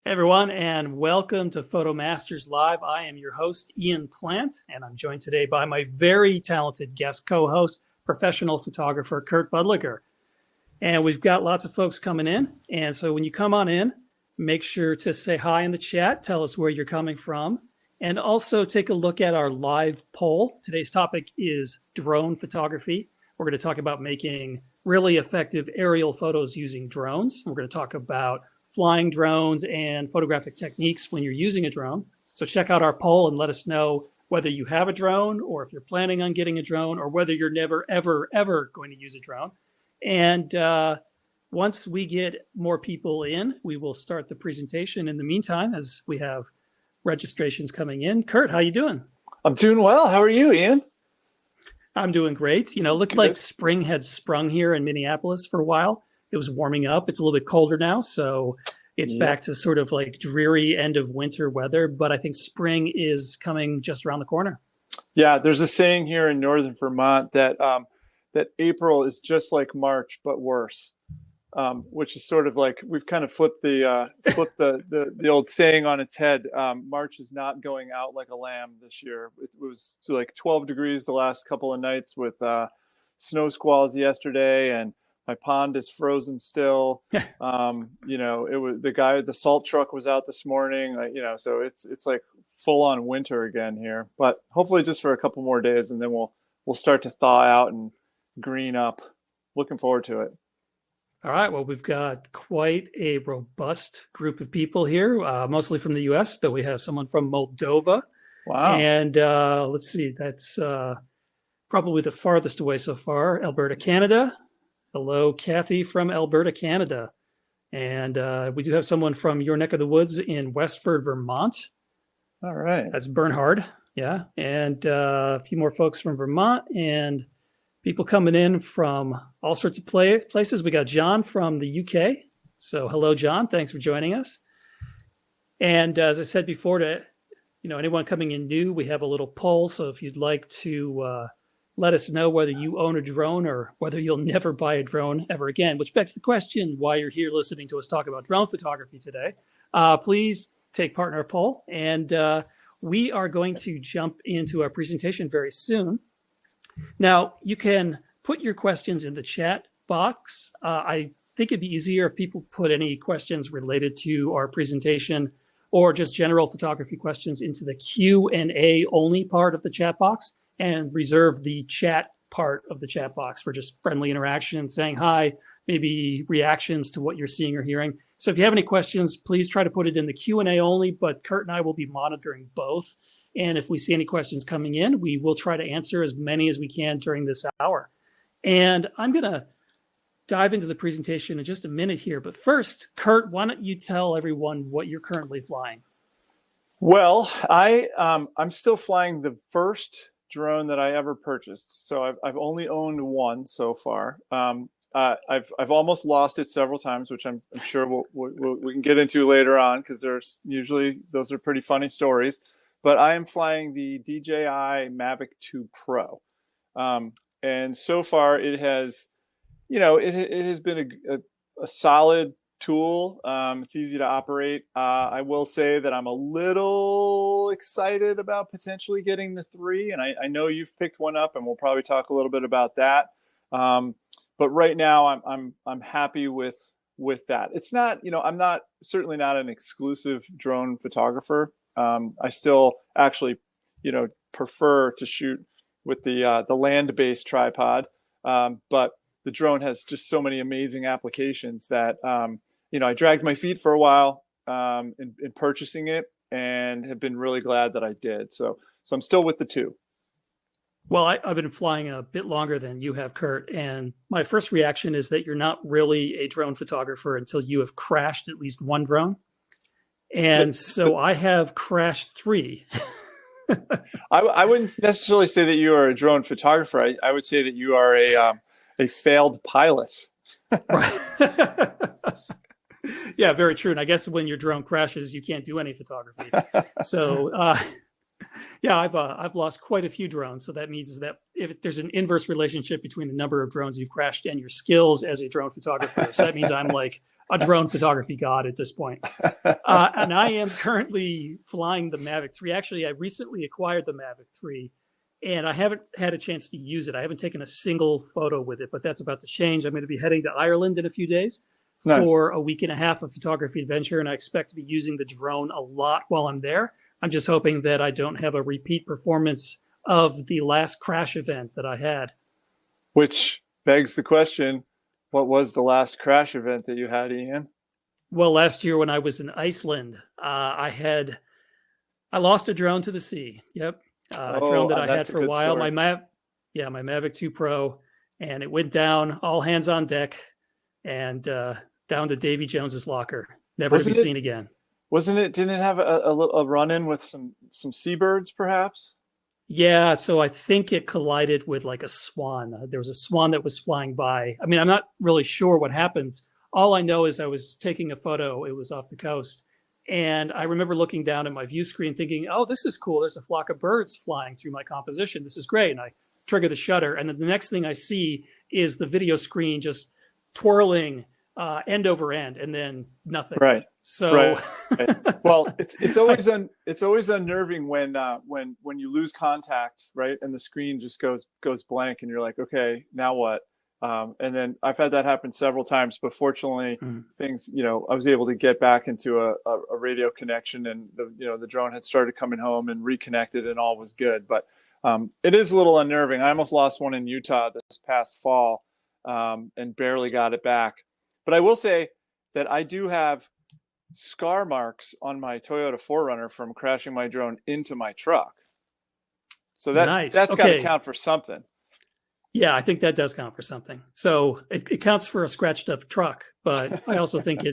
Hey everyone, and welcome to PhotoMasters Live. I am your host, Ian Plant, and I'm joined today by my very talented guest co-host, professional photographer, Kurt Budliger. And we've got lots of folks coming in, and so when you come on in, make sure to say hi in the chat, tell us where you're coming from, and also take a look at our live poll. Today's topic is drone photography. We're going to talk about making really effective aerial photos using drones. We're going to talk about flying drones and photographic techniques when you're using a drone. So check out our poll and let us know whether you have a drone or if you're planning on getting a drone or whether you're never, ever going to use a drone. And once we get more people in, we will start the presentation. In the meantime, as we have registrations coming in. Kurt, how you doing? I'm doing well. How are you, Ian? I'm doing great. You know, it looked like spring had sprung here in Minneapolis for a while. It was warming up. It's a little bit colder now, so it's back to sort of like dreary end of winter weather. But I think spring is coming just around the corner. Yeah, there's a saying here in northern Vermont that that April is just like March but worse, which is sort of like we've kind of flipped the old saying on its head. March is not going out like a lamb this year. It was like 12 degrees the last couple of nights with snow squalls yesterday, and my pond is frozen still. It was the salt truck was out this morning. So it's like full on winter again here. But hopefully just for a couple more days, and then we'll start to thaw out and green up. Looking forward to it. All right. Well, we've got quite a robust group of people here, mostly from the U.S. Though we have someone from Moldova. Wow. And let's see, that's probably the farthest away so far. Alberta, Canada. Hello, Kathy from Alberta, Canada. And we do have someone from your neck of the woods in Westford, Vermont. All right. That's Bernhard. Yeah. And a few more folks from Vermont and people coming in from all sorts of places. We got John from the UK. So hello, John. Thanks for joining us. And as I said before, to anyone coming in new, we have a little poll. So if you'd like to let us know whether you own a drone or whether you'll never buy a drone ever again, which begs the question why you're here listening to us talk about drone photography today. Please take part in our poll. And we are going to jump into our presentation very soon. Now, you can put your questions in the chat box. I think it'd be easier if people put any questions related to our presentation or just general photography questions into the Q&A only part of the chat box, and reserve the chat part of the chat box for just friendly interaction, saying hi, maybe reactions to what you're seeing or hearing. So if you have any questions, please try to put it in the Q&A only, but Kurt and I will be monitoring both. And if we see any questions coming in, we will try to answer as many as we can during this hour. And I'm going to dive into the presentation in just a minute here. But first, Kurt, why don't you tell everyone what you're currently flying? Well, I'm still flying the first drone that I ever purchased. So I've only owned one so far. I've almost lost it several times, which I'm sure we can get into later on, because those are pretty funny stories. But I am flying the DJI Mavic 2 Pro, and so far it has, it has been a solid tool. It's easy to operate. I will say that I'm a little excited about potentially getting the 3, and I know you've picked one up, and we'll probably talk a little bit about that. But right now I'm happy with that. It's not, I'm certainly not an exclusive drone photographer. I still actually, prefer to shoot with the land-based tripod, but the drone has just so many amazing applications that, I dragged my feet for a while in purchasing it, and have been really glad that I did. So I'm still with the 2. Well, I've been flying a bit longer than you have, Kurt. And my first reaction is that you're not really a drone photographer until you have crashed at least one drone. And so I have crashed 3. I wouldn't necessarily say that you are a drone photographer. I would say that you are a failed pilot. Right. Yeah, very true. And I guess when your drone crashes, you can't do any photography. So, yeah, I've lost quite a few drones. So that means that if there's an inverse relationship between the number of drones you've crashed and your skills as a drone photographer. So that means I'm like a drone photography god at this point. And I am currently flying the Mavic 3. Actually, I recently acquired the Mavic 3, and I haven't had a chance to use it. I haven't taken a single photo with it, but that's about to change. I'm going to be heading to Ireland in a few days for a week and a half of photography adventure, and I expect to be using the drone a lot while I'm there. I'm just hoping that I don't have a repeat performance of the last crash event that I had. Which begs the question, what was the last crash event that you had, Ian? Well, last year when I was in Iceland, I lost a drone to the sea. Yep. A drone that I had for a while. Story. My Mavic 2 Pro, and it went down, all hands on deck, and down to Davy Jones's locker, never to be seen again. Didn't it have a run-in with some seabirds, perhaps? Yeah, so I think it collided with like a swan. There was a swan that was flying by. I mean, I'm not really sure what happens. All I know is I was taking a photo. It was off the coast. And I remember looking down at my view screen thinking, oh, this is cool. There's a flock of birds flying through my composition. This is great. And I trigger the shutter. And then the next thing I see is the video screen just twirling end over end, and then nothing. Right. So, right. Well, it's always unnerving when you lose contact, right, and the screen just goes blank, and you're like, okay, now what? And then I've had that happen several times, but fortunately, things, I was able to get back into a radio connection, and the drone had started coming home and reconnected, and all was good. But it is a little unnerving. I almost lost one in Utah this past fall, and barely got it back. But I will say that I do have scar marks on my Toyota 4Runner from crashing my drone into my truck. So that's got to count for something. Yeah, I think that does count for something. So it counts for a scratched up truck, but I also think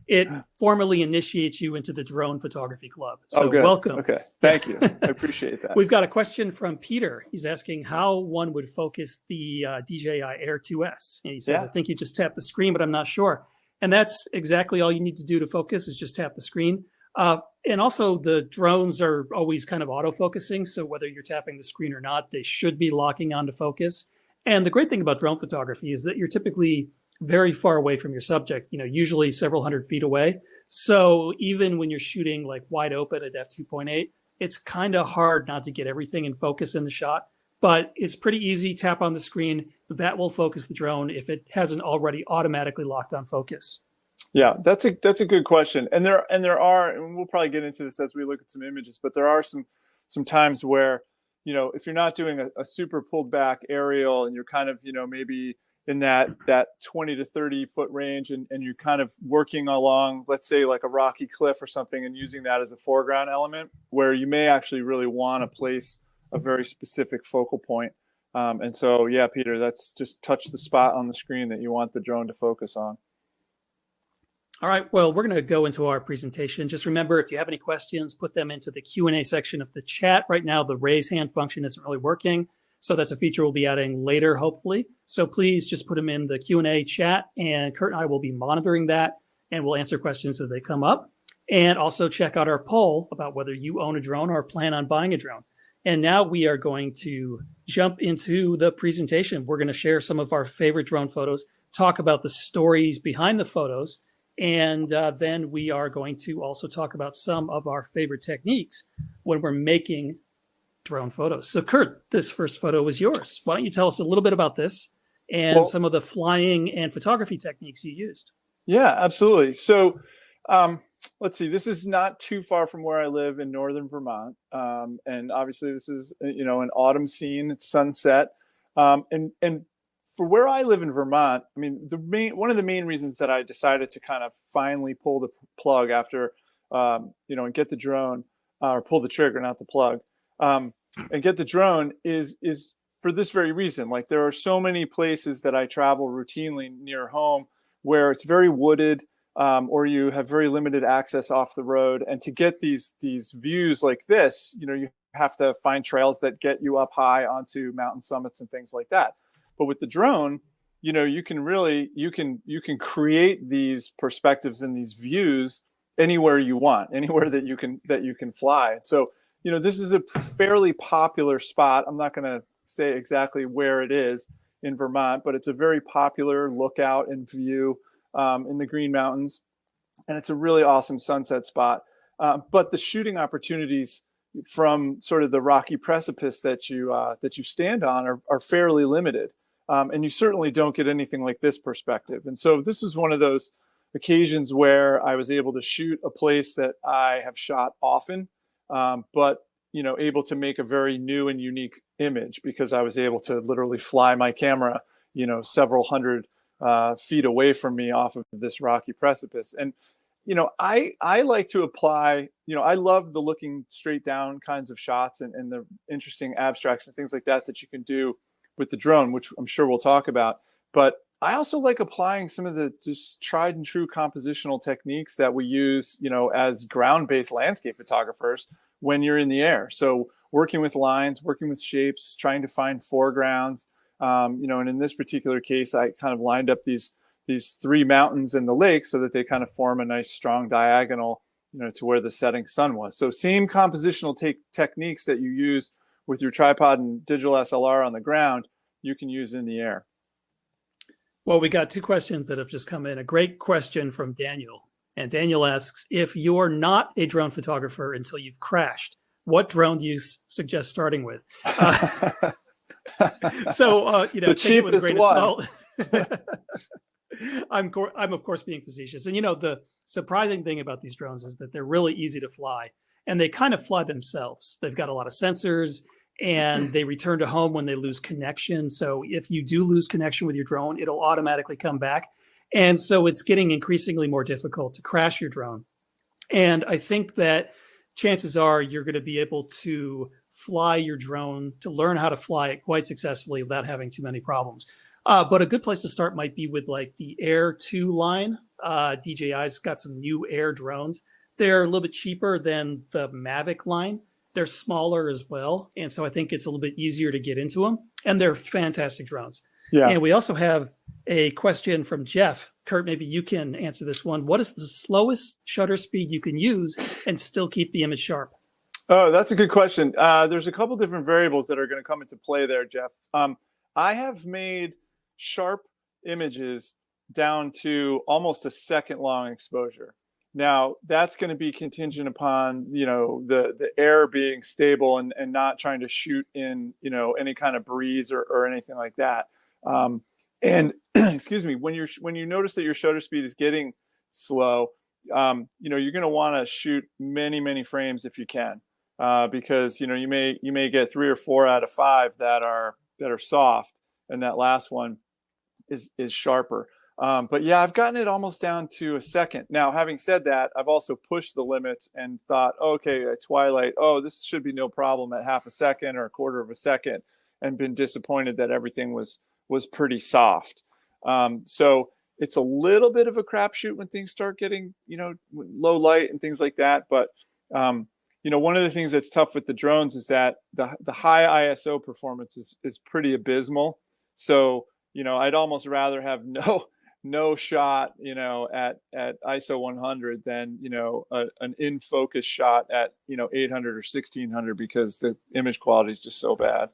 it formally initiates you into the drone photography club. So welcome. Okay, thank you. I appreciate that. We've got a question from Peter. He's asking how one would focus the DJI Air 2S. And he says, I think you just tap the screen, but I'm not sure. And that's exactly all you need to do to focus is just tap the screen. And also the drones are always kind of auto-focusing. So whether you're tapping the screen or not, they should be locking onto focus. And the great thing about drone photography is that you're typically very far away from your subject, usually several hundred feet away. So even when you're shooting like wide open at f2.8, it's kind of hard not to get everything in focus in the shot, but it's pretty easy. Tap on the screen. That will focus the drone if it hasn't already automatically locked on focus. Yeah, that's a good question. And there are, and we'll probably get into this as we look at some images, but there are some times where, if you're not doing a super pulled back aerial and you're kind of, maybe in that 20 to 30 foot range, and you're kind of working along, let's say like a rocky cliff or something, and using that as a foreground element, where you may actually really want to place a very specific focal point. And so, yeah, Peter, that's just touch the spot on the screen that you want the drone to focus on. All right, well, we're going to go into our presentation. Just remember, if you have any questions, put them into the Q&A section of the chat. Right now, the raise hand function isn't really working. So that's a feature we'll be adding later, hopefully. So please just put them in the Q&A chat, and Kurt and I will be monitoring that, and we'll answer questions as they come up. And also check out our poll about whether you own a drone or plan on buying a drone. And now we are going to jump into the presentation. We're going to share some of our favorite drone photos, talk about the stories behind the photos, and then we are going to also talk about some of our favorite techniques when we're making drone photos. So Kurt, this first photo was yours. Why don't you tell us a little bit about this and some of the flying and photography techniques you used? Yeah, absolutely. So let's see, this is not too far from where I live in northern Vermont. And obviously this is, an autumn scene, it's sunset. And for where I live in Vermont, I mean, one of the main reasons that I decided to kind of finally pull the plug after, and get the drone, or pull the trigger, not the plug, and get the drone is for this very reason. Like, there are so many places that I travel routinely near home where it's very wooded, or you have very limited access off the road. And to get these views like this, you have to find trails that get you up high onto mountain summits and things like that. But with the drone, you can create these perspectives and these views anywhere you want, anywhere that you can fly. So, this is a fairly popular spot. I'm not going to say exactly where it is in Vermont, but it's a very popular lookout and view in the Green Mountains, and it's a really awesome sunset spot. But the shooting opportunities from sort of the rocky precipice that you stand on are fairly limited, and you certainly don't get anything like this perspective. And so this was one of those occasions where I was able to shoot a place that I have shot often, but able to make a very new and unique image because I was able to literally fly my camera, several hundred feet away from me off of this rocky precipice. And I like to apply, I love the looking straight down kinds of shots and the interesting abstracts and things like that you can do with the drone, which I'm sure we'll talk about. But I also like applying some of the just tried and true compositional techniques that we use, as ground-based landscape photographers when you're in the air. So working with lines, working with shapes, trying to find foregrounds, and in this particular case, I kind of lined up these three mountains and the lake so that they kind of form a nice strong diagonal, to where the setting sun was. So same compositional techniques that you use with your tripod and digital SLR on the ground, you can use in the air. Well, we got two questions that have just come in. A great question from Daniel. And Daniel asks, if you're not a drone photographer until you've crashed, what drone do you suggest starting with? The cheapest one. I'm of course being facetious. And the surprising thing about these drones is that they're really easy to fly, and they kind of fly themselves. They've got a lot of sensors, and they return to home when they lose connection. So if you do lose connection with your drone, it'll automatically come back. And so it's getting increasingly more difficult to crash your drone. And I think that chances are you're going to be able to fly your drone, to learn how to fly it quite successfully without having too many problems. But a good place to start might be with like the Air 2 line. DJI's got some new Air drones. They're a little bit cheaper than the Mavic line. They're smaller as well. And so I think it's a little bit easier to get into them. And they're fantastic drones. Yeah. And we also have a question from Jeff. Kurt, maybe you can answer this one. What is the slowest shutter speed you can use and still keep the image sharp? Oh, that's a good question. There's a couple different variables that are going to come into play there, Jeff. I have made sharp images down to almost a second long exposure. Now, that's going to be contingent upon, the air being stable and not trying to shoot in, any kind of breeze or anything like that. And excuse me, when you notice that your shutter speed is getting slow, you're going to want to shoot many, many frames if you can, because, you may get 3 or 4 out of 5 that are soft, and that last one is sharper. But yeah, I've gotten it almost down to a second. Now, having said that, I've also pushed the limits and thought, okay, at twilight, this should be no problem at half a second or a quarter of a second, and been disappointed that everything was pretty soft. So it's a little bit of a crapshoot when things start getting, low light and things like that. But, one of the things that's tough with the drones is that the high ISO performance is pretty abysmal. So, I'd almost rather have no shot, at ISO 100 than, an in focus shot at, 800 or 1600 because the image quality is just so bad.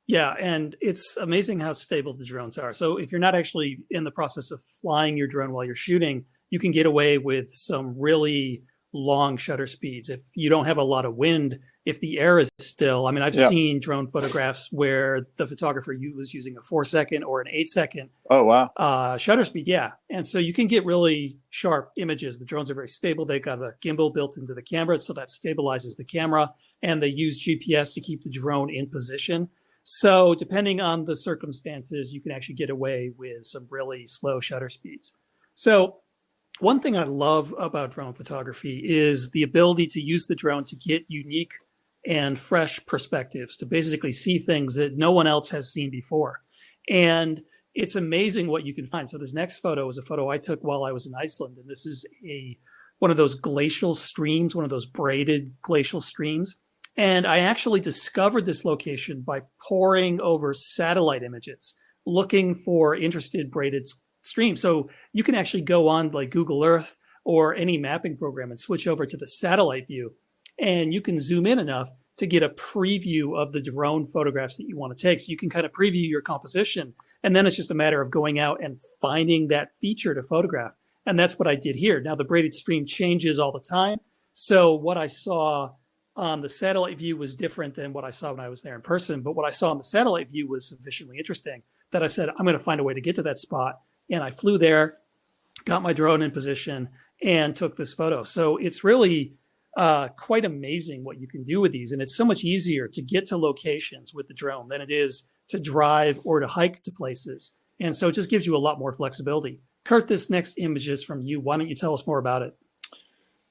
Yeah, and it's amazing how stable the drones are. So if you're not actually in the process of flying your drone while you're shooting, you can get away with some really long shutter speeds. If you don't have a lot of wind, if the air is still, I've seen drone photographs where the photographer was using a 4-second or an 8-second oh wow shutter speed. Yeah. And so you can get really sharp images. The drones are very stable. They've got a gimbal built into the camera, so that stabilizes the camera, and they use GPS to keep the drone in position. So depending on the circumstances, you can actually get away with some really slow shutter speeds. So one thing I love about drone photography is the ability to use the drone to get unique and fresh perspectives, to basically see things that no one else has seen before. And it's amazing what you can find. So this next photo is a photo I took while I was in Iceland. And this is one of those glacial streams, one of those braided glacial streams. And I actually discovered this location by poring over satellite images, looking for interested braided streams. So you can actually go on like Google Earth or any mapping program and switch over to the satellite view. And you can zoom in enough to get a preview of the drone photographs that you want to take. So you can kind of preview your composition And then it's just a matter of going out and finding that feature to photograph. And that's what I did here. Now the braided stream changes all the time. So what I saw on the satellite view was different than what I saw when I was there in person. But what I saw on the satellite view was sufficiently interesting that I said, I'm going to find a way to get to that spot. And I flew there, got my drone in position, and took this photo. So it's really quite amazing what you can do with these. And it's so much easier to get to locations with the drone than it is to drive or to hike to places. And so it just gives you a lot more flexibility. Kurt, this next image is from you. Why don't you tell us more about it?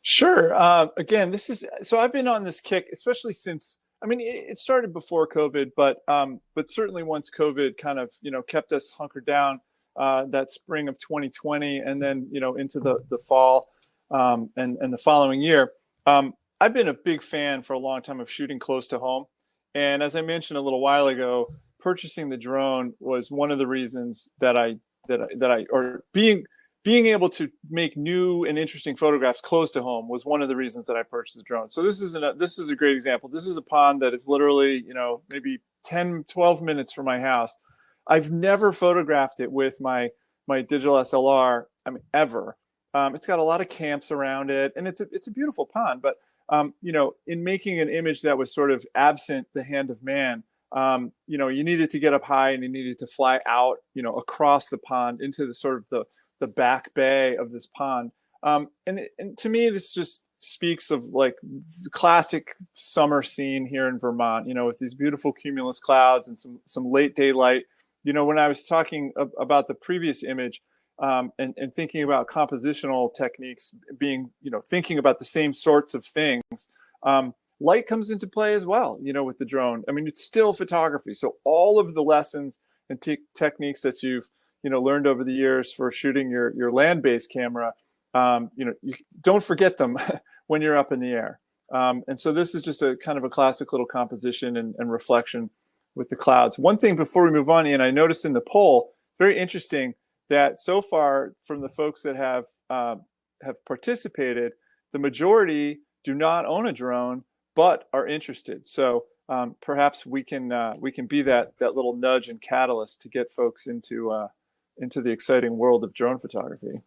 Sure. Again, so I've been on this kick, especially since, I mean, it started before COVID, but certainly once COVID kind of, kept us hunkered down that spring of 2020 and then, into the fall and the following year. I've been a big fan for a long time of shooting close to home. And as I mentioned a little while ago, purchasing the drone was one of the reasons being able to make new and interesting photographs close to home was one of the reasons that I purchased the drone. So this is a great example. This is a pond that is literally, maybe 10, 12 minutes from my house. I've never photographed it with my digital SLR, ever. It's got a lot of camps around it, and it's a beautiful pond. But in making an image that was sort of absent the hand of man, you needed to get up high and you needed to fly out, across the pond into the sort of the back bay of this pond. And to me, this just speaks of like the classic summer scene here in Vermont, with these beautiful cumulus clouds and some late daylight. When I was talking about the previous image, and thinking about compositional techniques being, thinking about the same sorts of things, light comes into play as well, with the drone. It's still photography. So all of the lessons and techniques that you've, learned over the years for shooting your land-based camera, you don't forget them when you're up in the air. And so this is just a kind of a classic little composition and reflection with the clouds. One thing before we move on, Ian, I noticed in the poll, very interesting, that so far from the folks that have participated, the majority do not own a drone but are interested. So perhaps we can be that little nudge and catalyst to get folks into the exciting world of drone photography.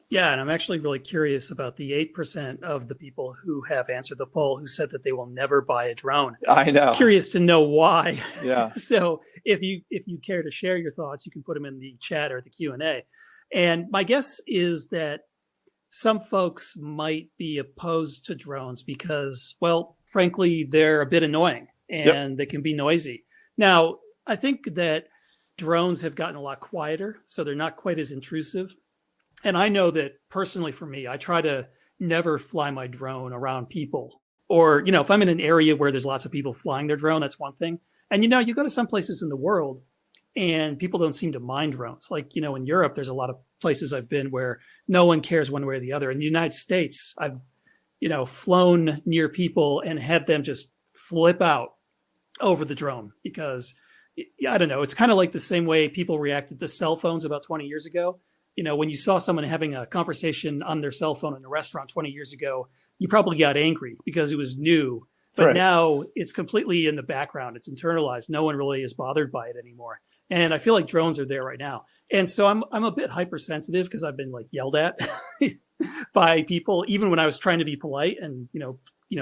Yeah, and I'm actually really curious about the 8% of the people who have answered the poll who said that they will never buy a drone. I know. Curious to know why. Yeah. So if you care to share your thoughts, you can put them in the chat or the Q&A. And my guess is that some folks might be opposed to drones because, well, frankly, they're a bit annoying and They can be noisy. Now, I think that drones have gotten a lot quieter, so they're not quite as intrusive. And I know that personally for me, I try to never fly my drone around people. Or, if I'm in an area where there's lots of people flying their drone, that's one thing. And, you go to some places in the world and people don't seem to mind drones. Like, in Europe, there's a lot of places I've been where no one cares one way or the other. In the United States, I've, flown near people and had them just flip out over the drone because, I don't know, it's kind of like the same way people reacted to cell phones about 20 years ago. When you saw someone having a conversation on their cell phone in a restaurant 20 years ago, you probably got angry because it was new. But right. Now it's completely in the background. It's internalized. No one really is bothered by it anymore. And I feel like drones are there right now. And so I'm a bit hypersensitive because I've been yelled at by people, even when I was trying to be polite. And,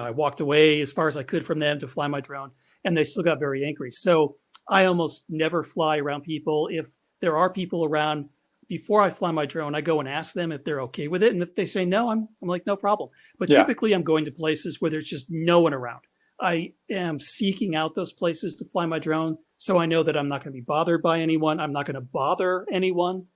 I walked away as far as I could from them to fly my drone and they still got very angry. So I almost never fly around people. If there are people around, before I fly my drone, I go and ask them if they're okay with it. And if they say no, I'm like, no problem. But Typically I'm going to places where there's just no one around. I am seeking out those places to fly my drone. So I know that I'm not going to be bothered by anyone. I'm not going to bother anyone.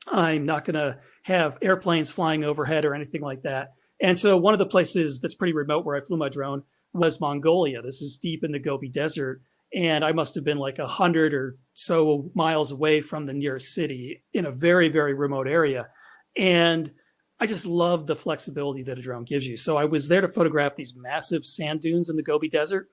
I'm not going to have airplanes flying overhead or anything like that. And so one of the places that's pretty remote where I flew my drone was Mongolia. This is deep in the Gobi Desert. And I must have been 100 or so miles away from the nearest city in a very, very remote area. And I just love the flexibility that a drone gives you. So I was there to photograph these massive sand dunes in the Gobi Desert.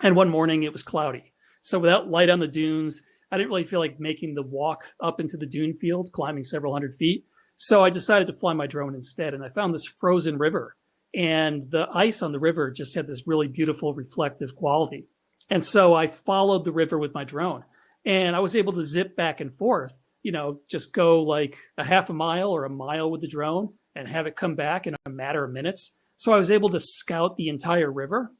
And one morning it was cloudy. So without light on the dunes, I didn't really feel like making the walk up into the dune field, climbing several hundred feet. So I decided to fly my drone instead. And I found this frozen river. And the ice on the river just had this really beautiful reflective quality. And so I followed the river with my drone. And I was able to zip back and forth, just go like a half a mile or a mile with the drone and have it come back in a matter of minutes. So I was able to scout the entire river.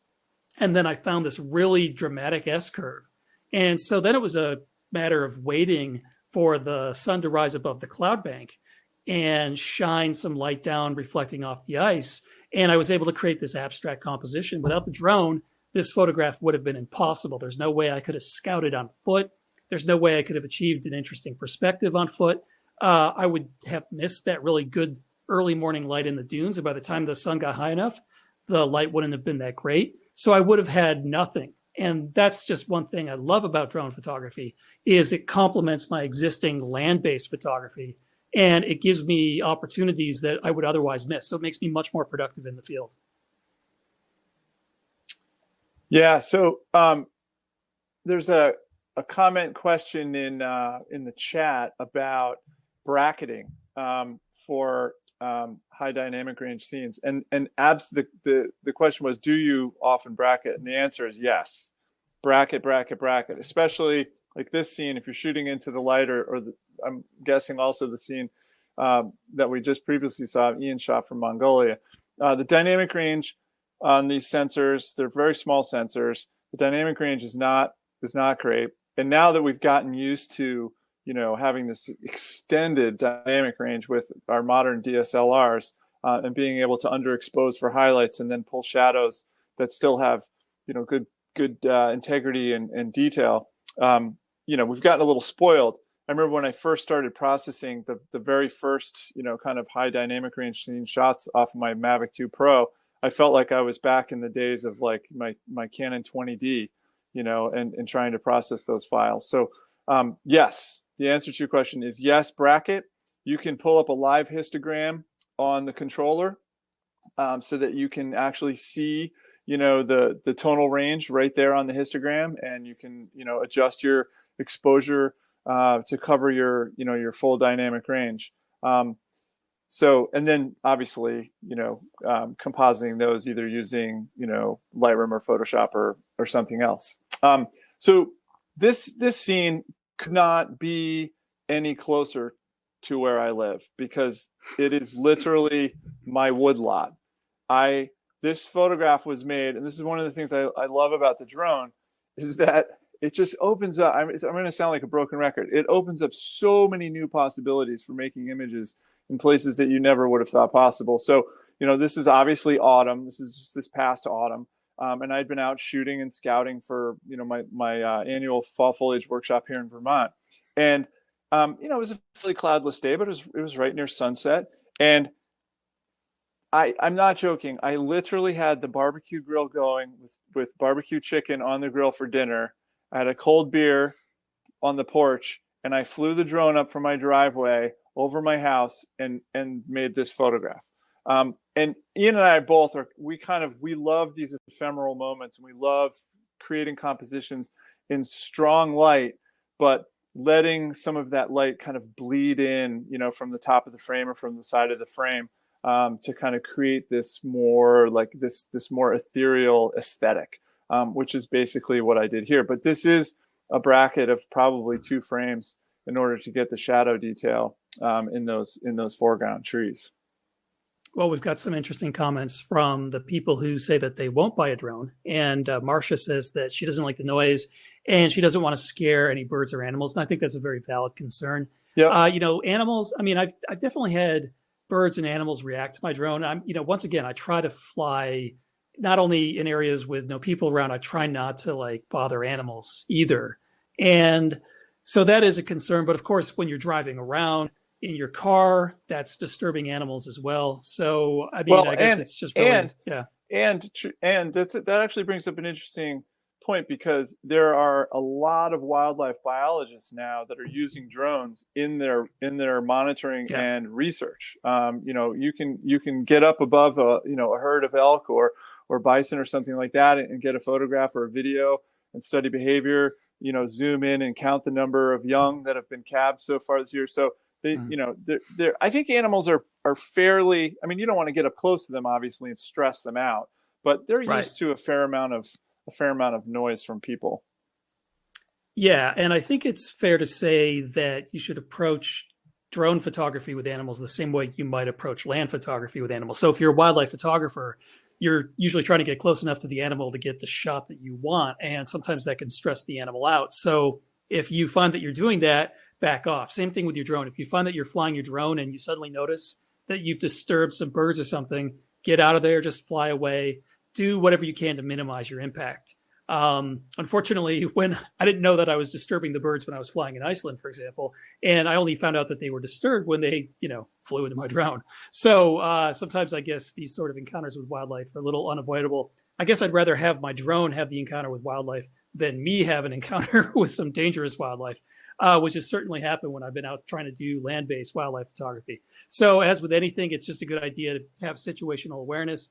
And then I found this really dramatic S curve. And so then it was a matter of waiting for the sun to rise above the cloud bank and shine some light down, reflecting off the ice. And I was able to create this abstract composition. Without the drone, this photograph would have been impossible. There's no way I could have scouted on foot. There's no way I could have achieved an interesting perspective on foot. I would have missed that really good early morning light in the dunes. And by the time the sun got high enough, the light wouldn't have been that great. So I would have had nothing. And that's just one thing I love about drone photography is it complements my existing land-based photography. And it gives me opportunities that I would otherwise miss. So it makes me much more productive in the field. Yeah. So there's a comment question in the chat about bracketing for high dynamic range scenes, and the question was, do you often bracket? And the answer is yes. Bracket, especially like this scene. If you're shooting into the light, or I'm guessing also the scene that we just previously saw, Ian shot from Mongolia. The dynamic range on these sensors, they're very small sensors. The dynamic range is not great. And now that we've gotten used to, having this extended dynamic range with our modern DSLRs and being able to underexpose for highlights and then pull shadows that still have, good integrity and detail, we've gotten a little spoiled. I remember when I first started processing the very first, kind of high dynamic range scene shots off of my Mavic 2 Pro, I felt like I was back in the days of like my Canon 20D, and trying to process those files. So yes, the answer to your question is yes, bracket. You can pull up a live histogram on the controller so that you can actually see, the tonal range right there on the histogram, and you can, adjust your exposure to cover your, your full dynamic range. So, and then obviously, compositing those either using, Lightroom or Photoshop or something else. So this scene could not be any closer to where I live because it is literally my woodlot. This photograph was made, and this is one of the things I love about the drone, is that it just opens up. I'm going to sound like a broken record. It opens up so many new possibilities for making images in places that you never would have thought possible. So, this is obviously autumn. This is just this past autumn. And I'd been out shooting and scouting for, my annual fall foliage workshop here in Vermont. And, it was a fairly cloudless day, but it was right near sunset. And I'm not joking. I literally had the barbecue grill going with barbecue chicken on the grill for dinner. I had a cold beer on the porch, and I flew the drone up from my driveway over my house and made this photograph. And Ian and I both we love these ephemeral moments, and we love creating compositions in strong light, but letting some of that light kind of bleed in, from the top of the frame or from the side of the frame, to kind of create this more like this more ethereal aesthetic, which is basically what I did here. But this is a bracket of probably 2 frames in order to get the shadow detail in those foreground trees. Well, we've got some interesting comments from the people who say that they won't buy a drone. And Marcia says that she doesn't like the noise and she doesn't want to scare any birds or animals. And I think that's a very valid concern. Yeah. Animals, I mean, I've definitely had birds and animals react to my drone. Once again, I try to fly not only in areas with no people around, I try not to like bother animals either. And so that is a concern. But of course, when you're driving around in your car, that's disturbing animals as well. So, I mean, I guess it's just really, yeah. And that actually brings up an interesting point, because there are a lot of wildlife biologists now that are using drones in their monitoring and research. You can get up above a herd of elk or bison or something like that and get a photograph or a video and study behavior. Zoom in and count the number of young that have been calved so far this year. So I think animals are fairly. I mean, you don't want to get up close to them, obviously, and stress them out, but they're used to a fair amount of noise from people. Yeah, and I think it's fair to say that you should approach drone photography with animals the same way you might approach land photography with animals. So if you're a wildlife photographer, you're usually trying to get close enough to the animal to get the shot that you want, and sometimes that can stress the animal out. So if you find that you're doing that, back off. Same thing with your drone. If you find that you're flying your drone and you suddenly notice that you've disturbed some birds or something, get out of there, just fly away, do whatever you can to minimize your impact. Unfortunately, when I didn't know that I was disturbing the birds when I was flying in Iceland, for example, and I only found out that they were disturbed when they, flew into my drone. So sometimes I guess these sort of encounters with wildlife are a little unavoidable. I guess I'd rather have my drone have the encounter with wildlife than me have an encounter with some dangerous wildlife, which has certainly happened when I've been out trying to do land-based wildlife photography. So as with anything, it's just a good idea to have situational awareness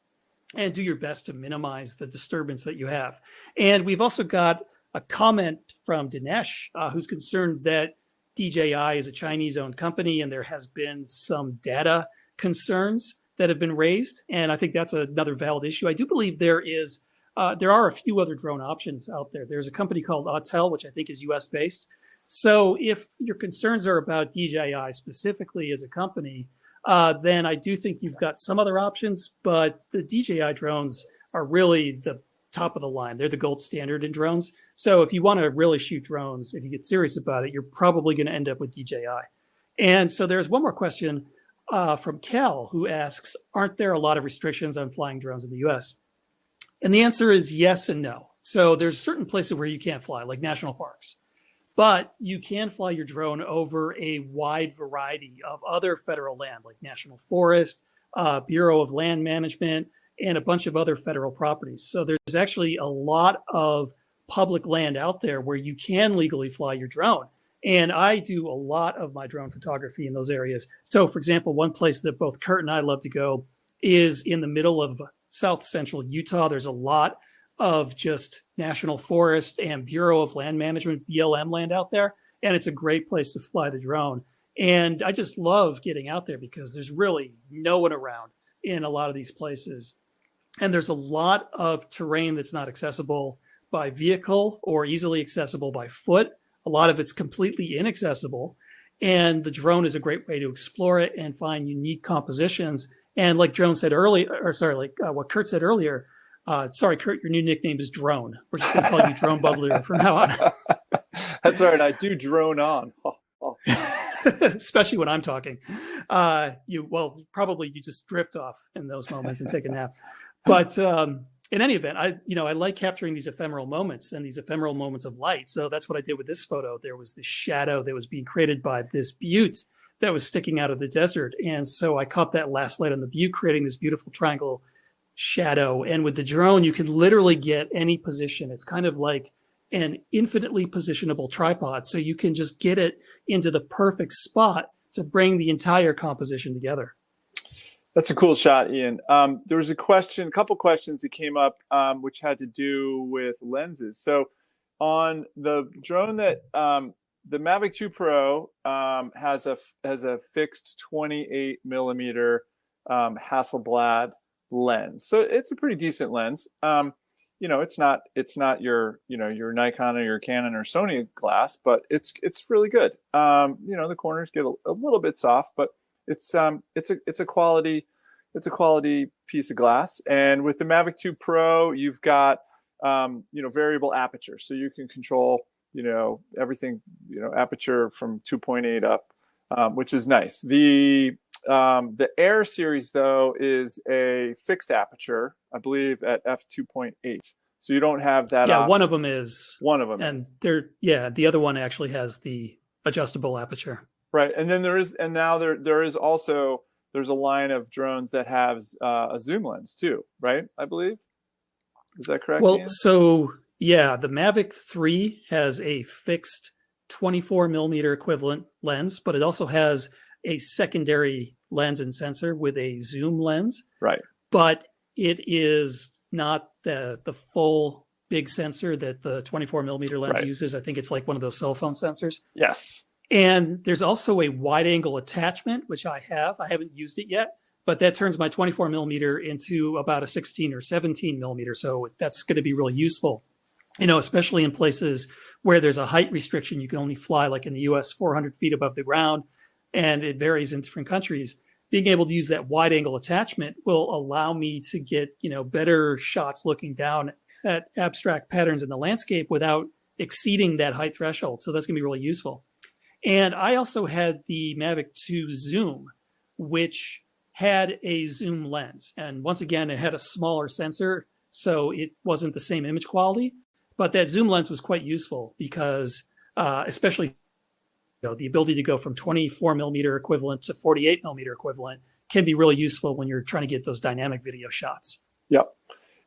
and do your best to minimize the disturbance that you have. And we've also got a comment from Dinesh, who's concerned that DJI is a Chinese-owned company, and there has been some data concerns that have been raised. And I think that's another valid issue. I do believe there are a few other drone options out there. There's a company called Autel, which I think is US-based. So if your concerns are about DJI specifically as a company, then I do think you've got some other options, but the DJI drones are really the top of the line. They're the gold standard in drones. So if you want to really shoot drones, if you get serious about it, you're probably going to end up with DJI. And so there's one more question from Cal, who asks, aren't there a lot of restrictions on flying drones in the US? And the answer is yes and no. So there's certain places where you can't fly, like national parks. But you can fly your drone over a wide variety of other federal land, like National Forest, Bureau of Land Management, and a bunch of other federal properties. So there's actually a lot of public land out there where you can legally fly your drone. And I do a lot of my drone photography in those areas. So, for example, one place that both Kurt and I love to go is in the middle of South Central Utah. There's a lot of just National Forest and Bureau of Land Management, BLM land out there. And it's a great place to fly the drone. And I just love getting out there because there's really no one around in a lot of these places. And there's a lot of terrain that's not accessible by vehicle or easily accessible by foot. A lot of it's completely inaccessible. And the drone is a great way to explore it and find unique compositions. And like Joan said earlier, what Kurt said earlier, sorry, Kurt, your new nickname is Drone. We're just going to call you Drone Bubbler from now on. That's right. I do drone on. Especially when I'm talking. Probably you just drift off in those moments and take a nap. But in any event, I like capturing these ephemeral moments and these ephemeral moments of light. So that's what I did with this photo. There was this shadow that was being created by this butte that was sticking out of the desert. And so I caught that last light on the butte, creating this beautiful triangle shadow. And with the drone, you can literally get any position. It's kind of like an infinitely positionable tripod. So you can just get it into the perfect spot to bring the entire composition together. That's a cool shot, Ian. There was a couple questions that came up, which had to do with lenses. So on the drone that the Mavic 2 Pro has a fixed 28 millimeter Hasselblad lens. So it's a pretty decent lens. It's not your Nikon or your Canon or Sony glass, but it's really good. The corners get a little bit soft, but it's a quality piece of glass. And with the Mavic 2 Pro, you've got variable aperture, so you can control everything, aperture from 2.8 up, which is nice. The Air series, though, is a fixed aperture, I believe, at f2.8. So you don't have that. Yeah, one of them is. One of them and is. The other one actually has the adjustable aperture. Right, and then there's a line of drones that have a zoom lens too, right? I believe. Is that correct? Well, Ian? So yeah, the Mavic 3 has a fixed 24 millimeter equivalent lens, but it also has a secondary lens and sensor with a zoom lens. Right. But it is not the full big sensor that the 24 millimeter lens uses. I think it's like one of those cell phone sensors. Yes. And there's also a wide angle attachment, which I haven't used it yet, but that turns my 24 millimeter into about a 16 or 17 millimeter. So that's going to be really useful. especially in places where there's a height restriction. You can only fly, like in the US, 400 feet above the ground, and it varies in different countries. Being able to use that wide angle attachment will allow me to get, better shots looking down at abstract patterns in the landscape without exceeding that height threshold. So that's going to be really useful. And I also had the Mavic 2 Zoom, which had a zoom lens. And once again, it had a smaller sensor, so it wasn't the same image quality. But that zoom lens was quite useful because, especially the ability to go from 24 millimeter equivalent to 48 millimeter equivalent can be really useful when you're trying to get those dynamic video shots. Yep.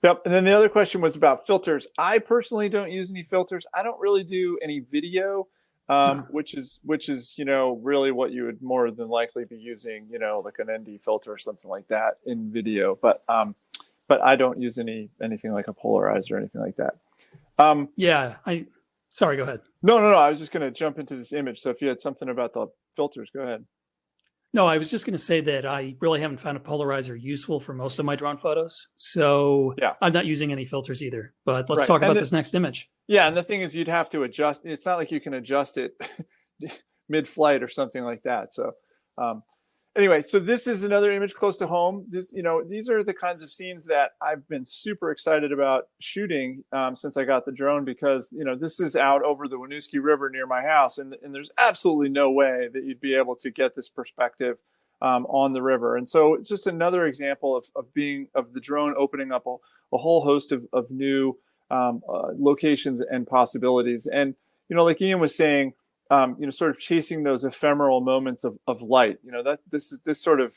And then the other question was about filters. I personally don't use any filters. I don't really do any video, which is really what you would more than likely be using, like an ND filter or something like that in video. But I don't use anything like a polarizer or anything like that. Sorry, go ahead. No. I was just going to jump into this image. So if you had something about the filters, go ahead. No, I was just going to say that I really haven't found a polarizer useful for most of my drone photos. So I'm not using any filters either. But let's talk about this next image. Yeah, and the thing is, you'd have to adjust. It's not like you can adjust it mid-flight or something like that. So anyway, so this is another image close to home. These are the kinds of scenes that I've been super excited about shooting since I got the drone, because this is out over the Winooski River near my house, and there's absolutely no way that you'd be able to get this perspective on the river. And so it's just another example of the drone opening up a whole host of new locations and possibilities. And like Ian was saying, sort of chasing those ephemeral moments of light. That this sort of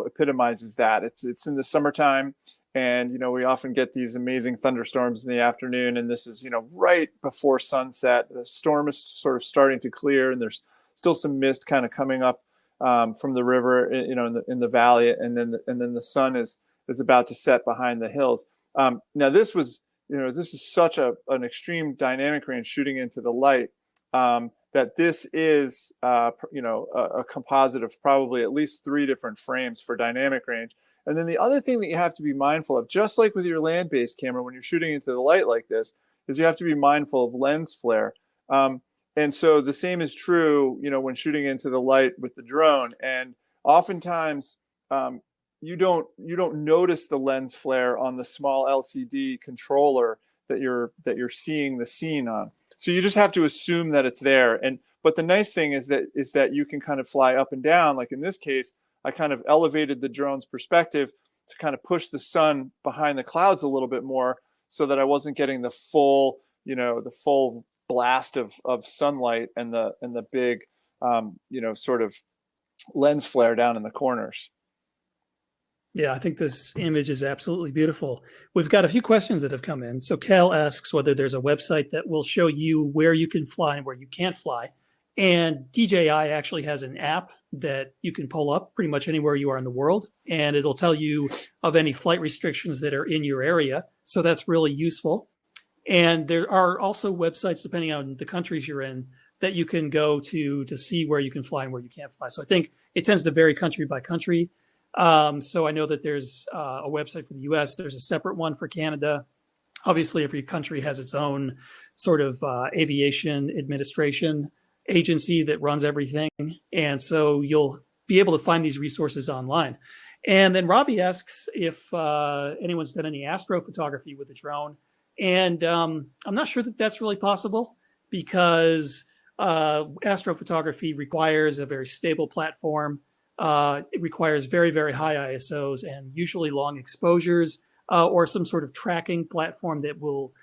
epitomizes that. It's in the summertime, and we often get these amazing thunderstorms in the afternoon, and this is right before sunset. The storm is sort of starting to clear, and there's still some mist kind of coming up from the river, in the valley, and then the sun is about to set behind the hills. Now this is such an extreme dynamic range shooting into the light. That this is, a composite of probably at least 3 different frames for dynamic range. And then the other thing that you have to be mindful of, just like with your land-based camera, when you're shooting into the light like this, is you have to be mindful of lens flare. And so the same is true, when shooting into the light with the drone. And oftentimes, you don't notice the lens flare on the small LCD controller that you're seeing the scene on. So you just have to assume that it's there. But the nice thing is that you can kind of fly up and down. Like in this case, I kind of elevated the drone's perspective to kind of push the sun behind the clouds a little bit more, so that I wasn't getting the full blast of sunlight and the big, sort of lens flare down in the corners. Yeah, I think this image is absolutely beautiful. We've got a few questions that have come in. So Cal asks whether there's a website that will show you where you can fly and where you can't fly. And DJI actually has an app that you can pull up pretty much anywhere you are in the world, and it'll tell you of any flight restrictions that are in your area. So that's really useful. And there are also websites, depending on the countries you're in, that you can go to see where you can fly and where you can't fly. So I think it tends to vary country by country. So I know that there's a website for the US. There's a separate one for Canada. Obviously, every country has its own sort of aviation administration agency that runs everything. And so you'll be able to find these resources online. And then Ravi asks if anyone's done any astrophotography with a drone. And I'm not sure that that's really possible, because astrophotography requires a very stable platform. It requires very, very high ISOs and usually long exposures, or some sort of tracking platform that will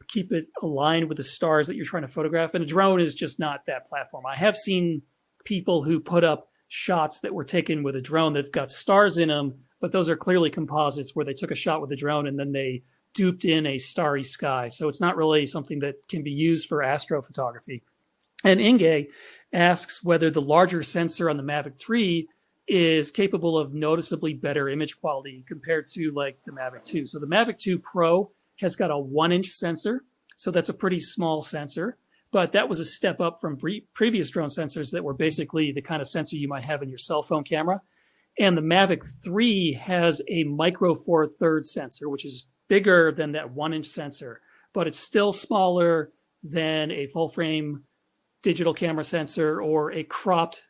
keep it aligned with the stars that you're trying to photograph. And a drone is just not that platform. I have seen people who put up shots that were taken with a drone that've got stars in them, but those are clearly composites where they took a shot with the drone and then they duped in a starry sky. So it's not really something that can be used for astrophotography. And Inge asks whether the larger sensor on the Mavic 3 is capable of noticeably better image quality compared to like the Mavic 2. So the Mavic 2 Pro has got a 1-inch sensor. So that's a pretty small sensor, but that was a step up from previous drone sensors that were basically the kind of sensor you might have in your cell phone camera. And the Mavic 3 has a micro four thirds sensor, which is bigger than that 1-inch sensor. but it's still smaller than a full frame digital camera sensor or a cropped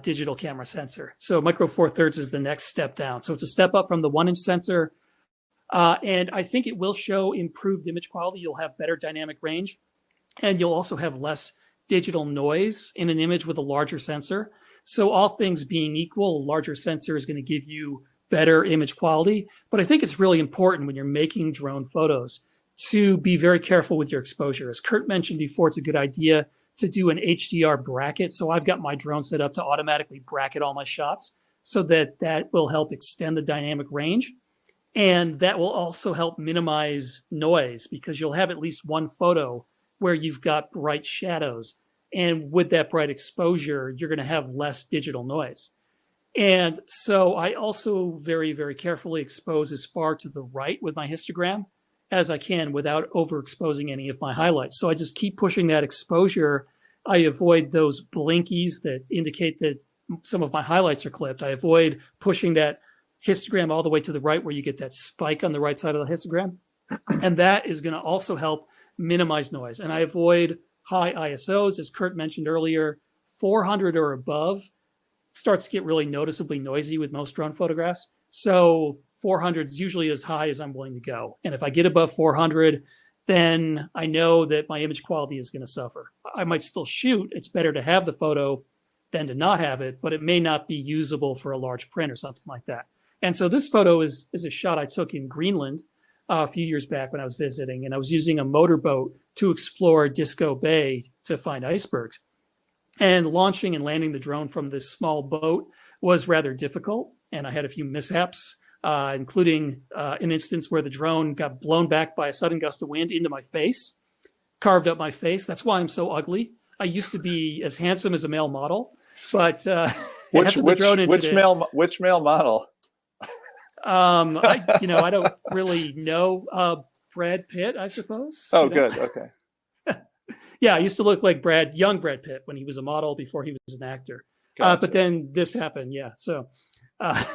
digital camera sensor. So Micro Four Thirds is the next step down. So it's a step up from the 1-inch sensor. And I think it will show improved image quality. You'll have better dynamic range, and you'll also have less digital noise in an image with a larger sensor. So all things being equal, a larger sensor is going to give you better image quality. But I think it's really important when you're making drone photos to be very careful with your exposure. As Kurt mentioned before, it's a good idea to do an HDR bracket. So I've got my drone set up to automatically bracket all my shots so that that will help extend the dynamic range. And that will also help minimize noise because you'll have at least one photo where you've got bright shadows. And with that bright exposure, you're going to have less digital noise. And so I also very, very carefully expose as far to the right with my histogram as I can without overexposing any of my highlights. So I just keep pushing that exposure. I avoid those blinkies that indicate that some of my highlights are clipped. I avoid pushing that histogram all the way to the right where you get that spike on the right side of the histogram. And that is going to also help minimize noise. And I avoid high ISOs, as Kurt mentioned earlier. 400 or above starts to get really noticeably noisy with most drone photographs. So 400 is usually as high as I'm willing to go. And if I get above 400, then I know that my image quality is going to suffer. I might still shoot. It's better to have the photo than to not have it, but it may not be usable for a large print or something like that. And so this photo is a shot I took in Greenland a few years back when I was visiting, and I was using a motorboat to explore Disco Bay to find icebergs. And launching and landing the drone from this small boat was rather difficult, and I had a few mishaps, including an instance where the drone got blown back by a sudden gust of wind into my face, carved up my face. That's why I'm so ugly. I used to be as handsome as a male model, but which male model? I don't really know Brad Pitt, I suppose. Oh, good. Okay. Yeah, I used to look like young Brad Pitt when he was a model before he was an actor. Gotcha. But then this happened. Yeah. So, but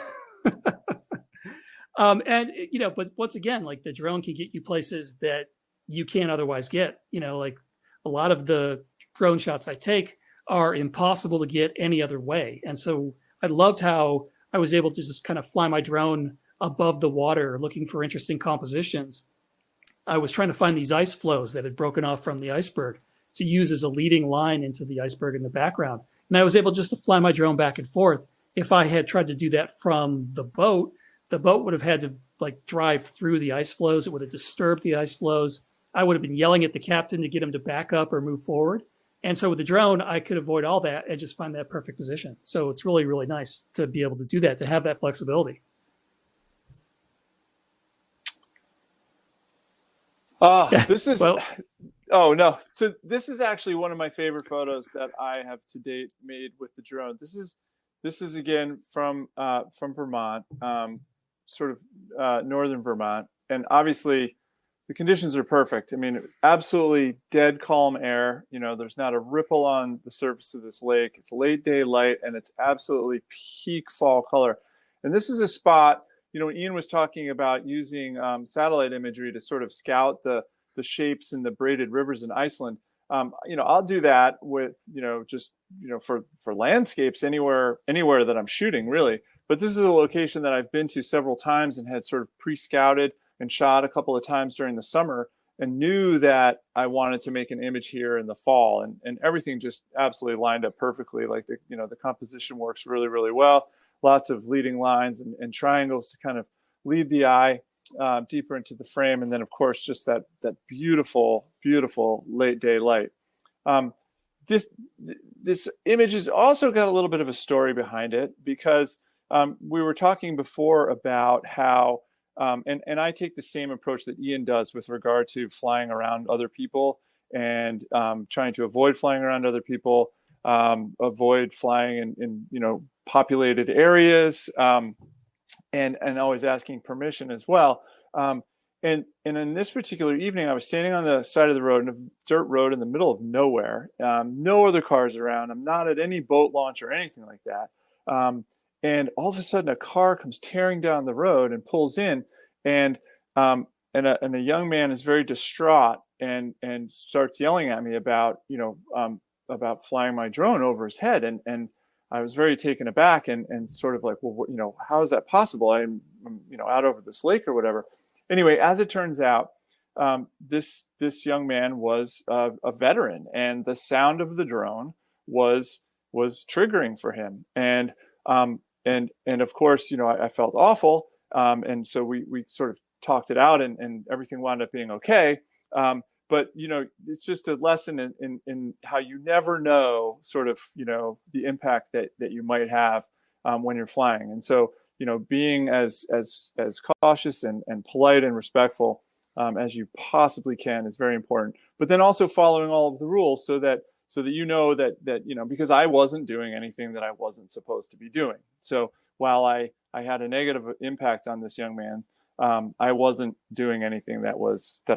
once again, like the drone can get you places that you can't otherwise get. Like a lot of the drone shots I take are impossible to get any other way. And so I loved how I was able to just kind of fly my drone above the water looking for interesting compositions. I was trying to find these ice flows that had broken off from the iceberg to use as a leading line into the iceberg in the background. And I was able just to fly my drone back and forth. If I had tried to do that from the boat would have had to drive through the ice flows. It would have disturbed the ice flows. I would have been yelling at the captain to get him to back up or move forward. And so with the drone, I could avoid all that and just find that perfect position. So it's really, really nice to be able to do that, to have that flexibility. This is, oh no. So this is actually one of my favorite photos that I have to date made with the drone. This is again from Vermont, sort of northern Vermont. And obviously the conditions are perfect. I mean, absolutely dead calm air. There's not a ripple on the surface of this lake. It's late daylight and it's absolutely peak fall color. And this is a spot, Ian was talking about using satellite imagery to sort of scout the shapes in the braided rivers in Iceland. I'll do that with, for landscapes anywhere that I'm shooting really. But this is a location that I've been to several times and had sort of pre-scouted and shot a couple of times during the summer and knew that I wanted to make an image here in the fall, and everything just absolutely lined up perfectly. Like the composition works really, really well. Lots of leading lines and triangles to kind of lead the eye deeper into the frame. And then of course, just that beautiful, beautiful late day light. This image has also got a little bit of a story behind it because we were talking before about how, and I take the same approach that Ian does with regard to flying around other people and trying to avoid flying around other people, avoid flying in populated areas, and always asking permission as well. And in this particular evening, I was standing on the side of the road, in a dirt road in the middle of nowhere, no other cars around. I'm not at any boat launch or anything like that. And all of a sudden, a car comes tearing down the road and pulls in. And and a young man is very distraught and starts yelling at me about about flying my drone over his head, and I was very taken aback and sort of like, well, how is that possible? I'm out over this lake or whatever. Anyway, as it turns out, this young man was a veteran, and the sound of the drone was triggering for him, and of course, I felt awful, and so we sort of talked it out, and everything wound up being okay. But it's just a lesson in how you never know sort of the impact that you might have when you're flying, and so being as cautious and polite and respectful as you possibly can is very important. But then also following all of the rules so that that because I wasn't doing anything that I wasn't supposed to be doing. So while I had a negative impact on this young man, I wasn't doing anything that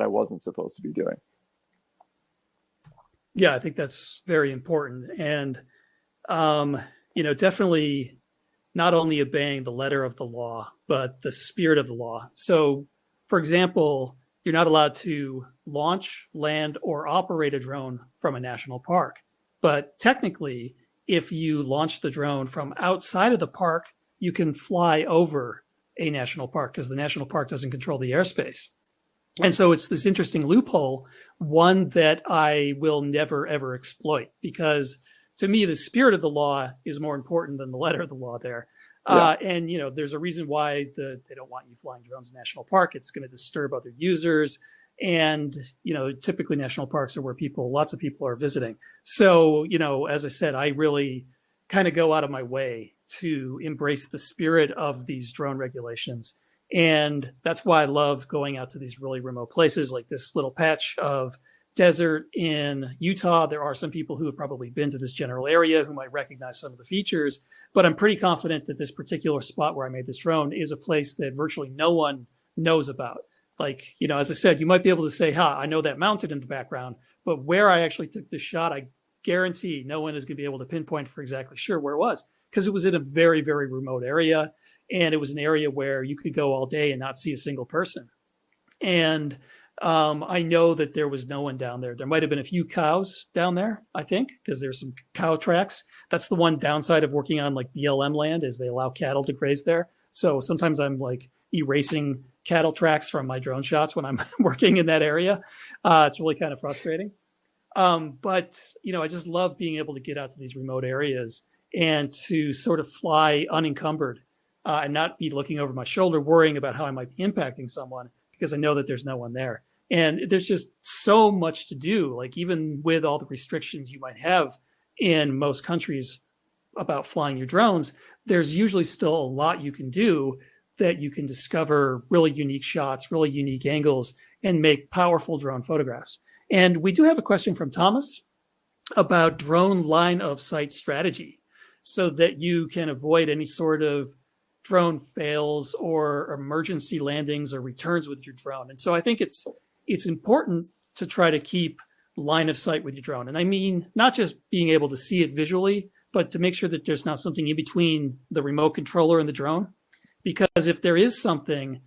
I wasn't supposed to be doing. Yeah, I think that's very important. And, definitely not only obeying the letter of the law, but the spirit of the law. So, for example, you're not allowed to launch, land, or operate a drone from a national park. But technically, if you launch the drone from outside of the park, you can fly over a national park because the national park doesn't control the airspace. And so it's this interesting loophole, one that I will never, ever exploit, because to me, the spirit of the law is more important than the letter of the law there. Yeah. And, there's a reason why they don't want you flying drones in national park. It's going to disturb other users. And, typically national parks are where lots of people are visiting. So, as I said, I really kind of go out of my way to embrace the spirit of these drone regulations. And that's why I love going out to these really remote places like this little patch of desert in Utah. There are some people who have probably been to this general area who might recognize some of the features, but I'm pretty confident that this particular spot where I made this drone is a place that virtually no one knows about. Like, as I said, you might be able to say, I know that mountain in the background, but where I actually took this shot, I guarantee no one is going to be able to pinpoint for exactly sure where it was, because it was in a very, very remote area. And it was an area where you could go all day and not see a single person. And I know that there was no one down there. There might have been a few cows down there, I think, because there's some cow tracks. That's the one downside of working on like BLM land is they allow cattle to graze there. So sometimes I'm like erasing cattle tracks from my drone shots when I'm working in that area. It's really kind of frustrating. But, I just love being able to get out to these remote areas and to sort of fly unencumbered. And not be looking over my shoulder, worrying about how I might be impacting someone because I know that there's no one there. And there's just so much to do. Like even with all the restrictions you might have in most countries about flying your drones, there's usually still a lot you can do that you can discover really unique shots, really unique angles, and make powerful drone photographs. And we do have a question from Thomas about drone line of sight strategy so that you can avoid any sort of drone fails or emergency landings or returns with your drone. And so I think it's important to try to keep line of sight with your drone. And I mean, not just being able to see it visually, but to make sure that there's not something in between the remote controller and the drone. Because if there is something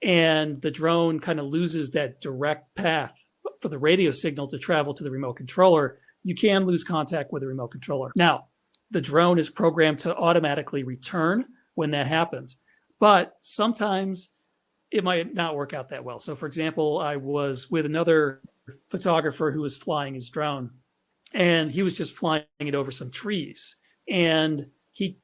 and the drone kind of loses that direct path for the radio signal to travel to the remote controller, you can lose contact with the remote controller. Now, the drone is programmed to automatically return when that happens. But sometimes it might not work out that well. So for example, I was with another photographer who was flying his drone and he was just flying it over some trees and he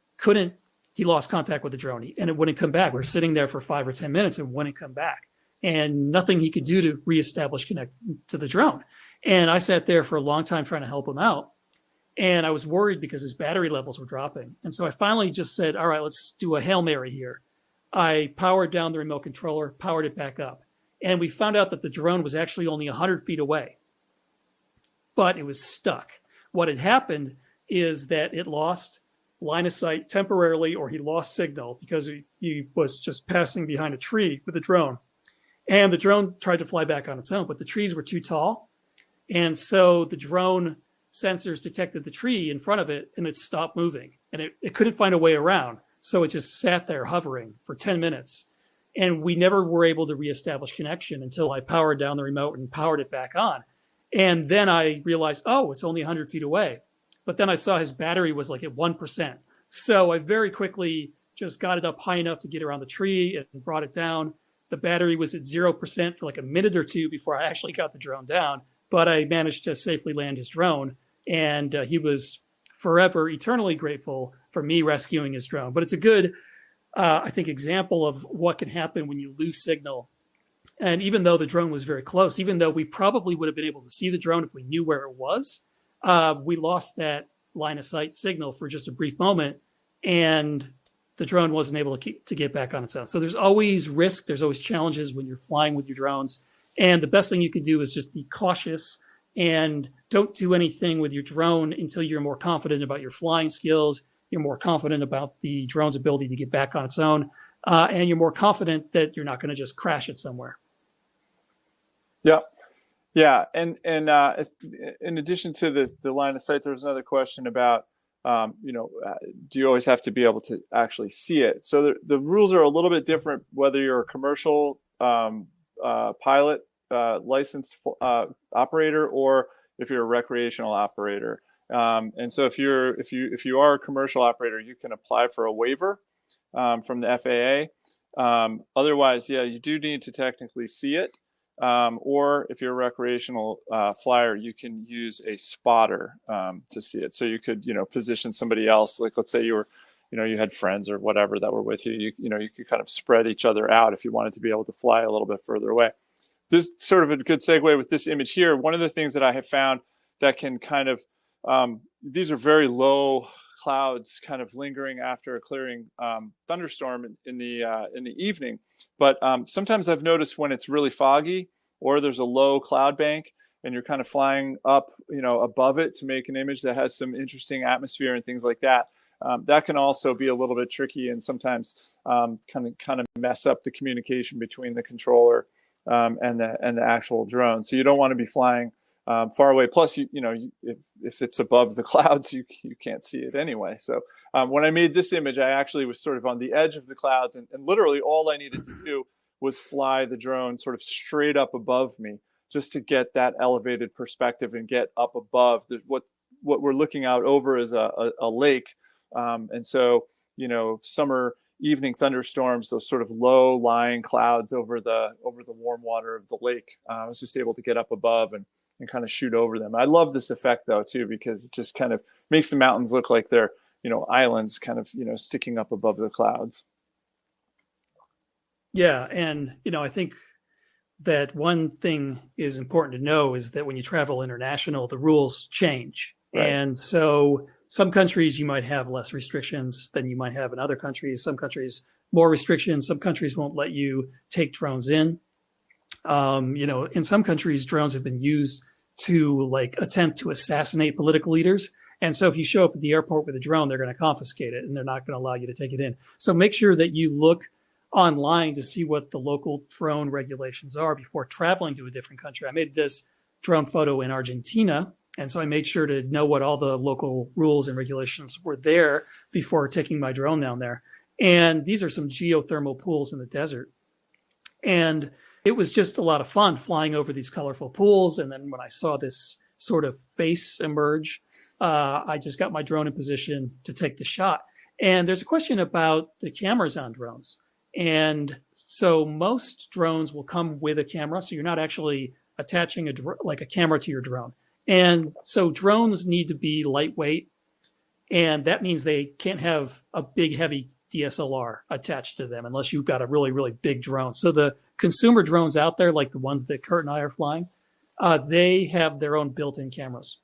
lost contact with the drone and it wouldn't come back. We were sitting there for 5 or 10 minutes and it wouldn't come back and nothing he could do to reestablish connect to the drone. And I sat there for a long time trying to help him out. And I was worried because his battery levels were dropping. And so I finally just said, all right, let's do a Hail Mary here. I powered down the remote controller, powered it back up. And we found out that the drone was actually only 100 feet away, but it was stuck. What had happened is that it lost line of sight temporarily, or he lost signal because he was just passing behind a tree with the drone. And the drone tried to fly back on its own, but the trees were too tall. And so the drone sensors detected the tree in front of it and it stopped moving and it couldn't find a way around. So it just sat there hovering for 10 minutes. And we never were able to reestablish connection until I powered down the remote and powered it back on. And then I realized, oh, it's only 100 feet away. But then I saw his battery was like at 1%. So I very quickly just got it up high enough to get around the tree and brought it down. The battery was at 0% for like a minute or two before I actually got the drone down. But I managed to safely land his drone. And he was forever, eternally grateful for me rescuing his drone. But it's a good, I think, example of what can happen when you lose signal. And even though the drone was very close, even though we probably would have been able to see the drone if we knew where it was, we lost that line of sight signal for just a brief moment, and the drone wasn't able to get back on its own. So there's always risk. There's always challenges when you're flying with your drones. And the best thing you can do is just be cautious and don't do anything with your drone until you're more confident about your flying skills. You're more confident about the drone's ability to get back on its own. And you're more confident that you're not going to just crash it somewhere. Yeah. Yeah. And in addition to the line of sight, there was another question about, do you always have to be able to actually see it? So the rules are a little bit different, whether you're a commercial pilot, licensed operator, or if you're a recreational operator. And so if you are a commercial operator, you can apply for a waiver from the FAA. Otherwise, yeah, you do need to technically see it. Or if you're a recreational flyer, you can use a spotter to see it. So you could, position somebody else. Like, let's say you were, you had friends or whatever that were with you. You could kind of spread each other out if you wanted to be able to fly a little bit further away. This is sort of a good segue with this image here. One of the things that I have found that can kind of, these are very low clouds kind of lingering after a clearing thunderstorm in the evening. But sometimes I've noticed when it's really foggy or there's a low cloud bank and you're kind of flying up, above it to make an image that has some interesting atmosphere and things like that. That can also be a little bit tricky and sometimes kind of mess up the communication between the controller and the actual drone. So you don't want to be flying far away. Plus, if it's above the clouds, you can't see it anyway. So when I made this image, I actually was sort of on the edge of the clouds, and literally all I needed to do was fly the drone sort of straight up above me, just to get that elevated perspective and get up above what we're looking out over is a lake, and so summer evening thunderstorms, those sort of low lying clouds over the warm water of the lake. I was just able to get up above and kind of shoot over them. I love this effect though too, because it just kind of makes the mountains look like they're, islands kind of, sticking up above the clouds. Yeah. And, I think that one thing is important to know is that when you travel international, the rules change. Right. And so some countries you might have less restrictions than you might have in other countries. Some countries more restrictions. Some countries won't let you take drones in. In some countries, drones have been used to attempt to assassinate political leaders. And so if you show up at the airport with a drone, they're going to confiscate it and they're not going to allow you to take it in. So make sure that you look online to see what the local drone regulations are before traveling to a different country. I made this drone photo in Argentina. And so I made sure to know what all the local rules and regulations were there before taking my drone down there. And these are some geothermal pools in the desert. And it was just a lot of fun flying over these colorful pools. And then when I saw this sort of face emerge, I just got my drone in position to take the shot. And there's a question about the cameras on drones. And so most drones will come with a camera. So you're not actually attaching a camera to your drone. And so drones need to be lightweight. And that means they can't have a big, heavy DSLR attached to them unless you've got a really, really big drone. So the consumer drones out there, like the ones that Kurt and I are flying, they have their own built-in cameras.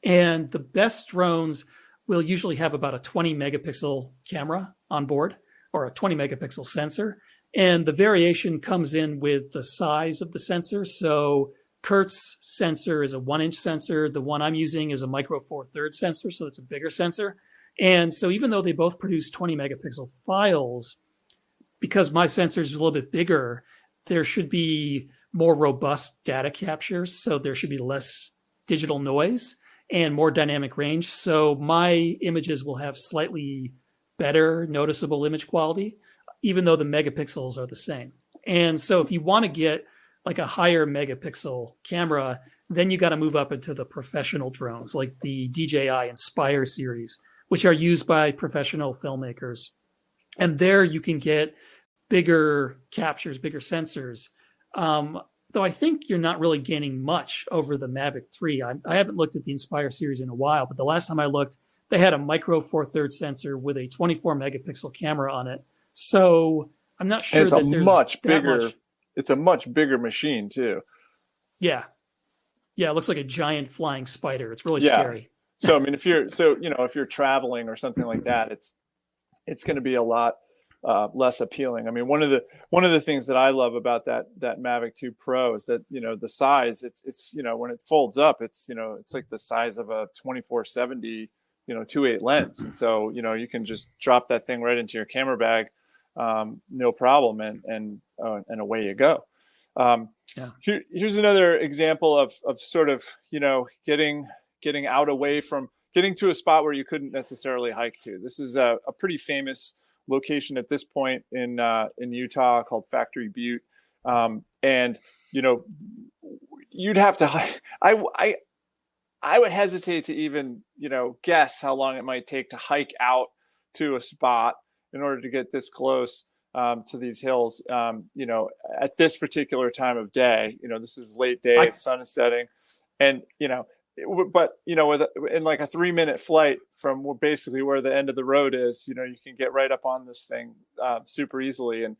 And the best drones will usually have about a 20 megapixel camera on board or a 20 megapixel sensor. And the variation comes in with the size of the sensor. So Kurt's sensor is a 1-inch sensor. The one I'm using is a micro four thirds sensor. So it's a bigger sensor. And so even though they both produce 20 megapixel files, because my sensor is a little bit bigger, there should be more robust data capture. So there should be less digital noise and more dynamic range. So my images will have slightly better noticeable image quality. even though the megapixels are the same. And so if you want to get like a higher megapixel camera, then you got to move up into the professional drones like the DJI Inspire series, which are used by professional filmmakers. And there you can get bigger captures, bigger sensors. Though I think you're not really gaining much over the Mavic 3. I haven't looked at the Inspire series in a while, but the last time I looked, they had a micro four thirds sensor with a 24 megapixel camera on it. So I'm not sure that there's much that bigger. much. It's a much bigger machine too. Yeah. Yeah. It looks like a giant flying spider. It's really Yeah. scary. So I mean, if you're traveling or something like that, it's going to be a lot less appealing. I mean, one of the things that I love about that Mavic 2 Pro is that the size. It's when it folds up, it's like the size of a 24-70 2.8 lens, and so you can just drop that thing right into your camera bag, no problem, and away you go. Yeah. Here's another example of sort of getting out away from getting to a spot where you couldn't necessarily hike to. This is a pretty famous location at this point in Utah called Factory Butte, and you'd have to hike. I would hesitate to even guess how long it might take to hike out to a spot in order to get this close to these hills. At this particular time of day, this is late day, the sun is setting, and but in like a 3-minute flight from basically where the end of the road is, you can get right up on this thing super easily, and